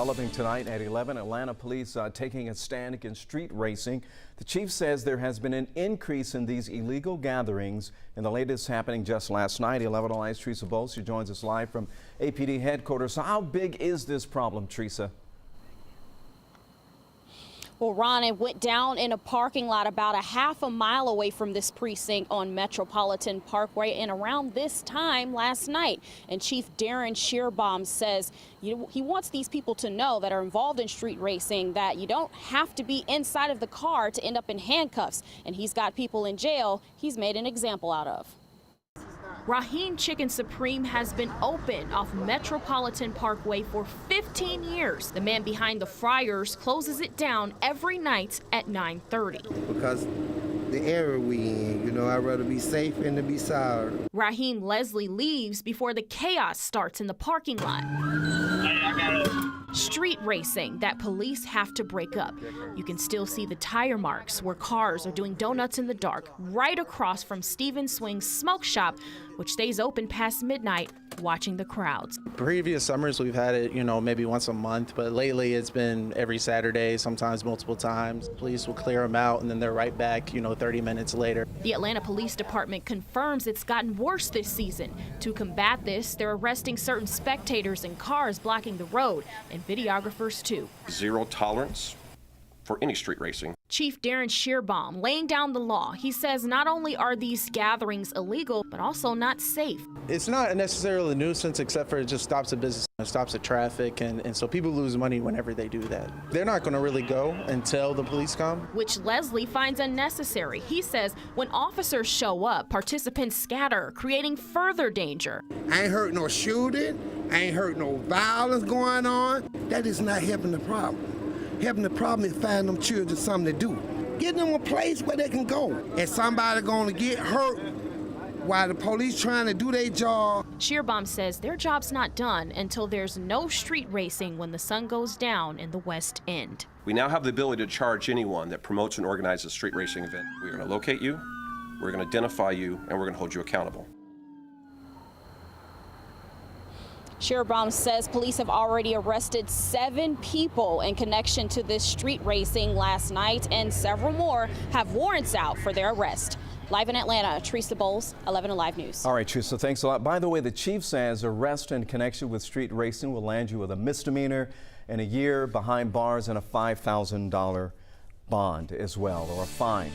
Developing tonight at 11, Atlanta police taking a stand against street racing. The chief says there has been an increase in these illegal gatherings, and the latest happening just last night. 11 Alive's Teresa Bowles, who joins us live from APD headquarters. So how big is this problem, Teresa? Well, Ron, it went down in a parking lot about a half a mile away from this precinct on Metropolitan Parkway and around this time last night. And Chief Darren Shearbaum says he wants these people to know that are involved in street racing that you don't have to be inside of the car to end up in handcuffs. And he's got people in jail he's made an example out of. Raheem Chicken Supreme has been open off Metropolitan Parkway for 15 years. The man behind the fryers closes it down every night at 9:30. Because the area we in, I'd rather be safe than to be sorry. Raheem Leslie leaves before the chaos starts in the parking lot. Street racing that police have to break up. You can still see the tire marks where cars are doing donuts in the dark right across from Steven Swing's smoke shop, which stays open past midnight, watching the crowds. Previous summers we've had it, maybe once a month, but lately it's been every Saturday, sometimes multiple times. Police will clear them out and then they're right back, 30 minutes later. The Atlanta Police Department confirms it's gotten worse this season. To combat this, they're arresting certain spectators and cars blocking the road, and videographers too. Zero tolerance for any street racing. Chief Darren Shearbaum laying down the law. He says not only are these gatherings illegal, but also not safe. It's not necessarily a nuisance, except for it just stops the business, it stops the traffic, and so people lose money whenever they do that. They're not going to really go until the police come. Which Leslie finds unnecessary. He says when officers show up, participants scatter, creating further danger. I ain't heard no shooting, I ain't heard no violence going on. That is not helping the problem. Helping the problem is finding them children something to do. Get them a place where they can go. And somebody gonna get hurt while the police trying to do their job. Shearbaum says their job's not done until there's no street racing when the sun goes down in the West End. We now have the ability to charge anyone that promotes and organizes a street racing event. We're going to locate you, we're going to identify you, and we're going to hold you accountable. Shearbaum says police have already arrested 7 people in connection to this street racing last night, and several more have warrants out for their arrest. Live in Atlanta, Teresa Bowles, 11 Alive News. All right, Teresa, thanks a lot. By the way, the chief says arrest in connection with street racing will land you with a misdemeanor and a year behind bars and a $5,000 bond as well, or a fine.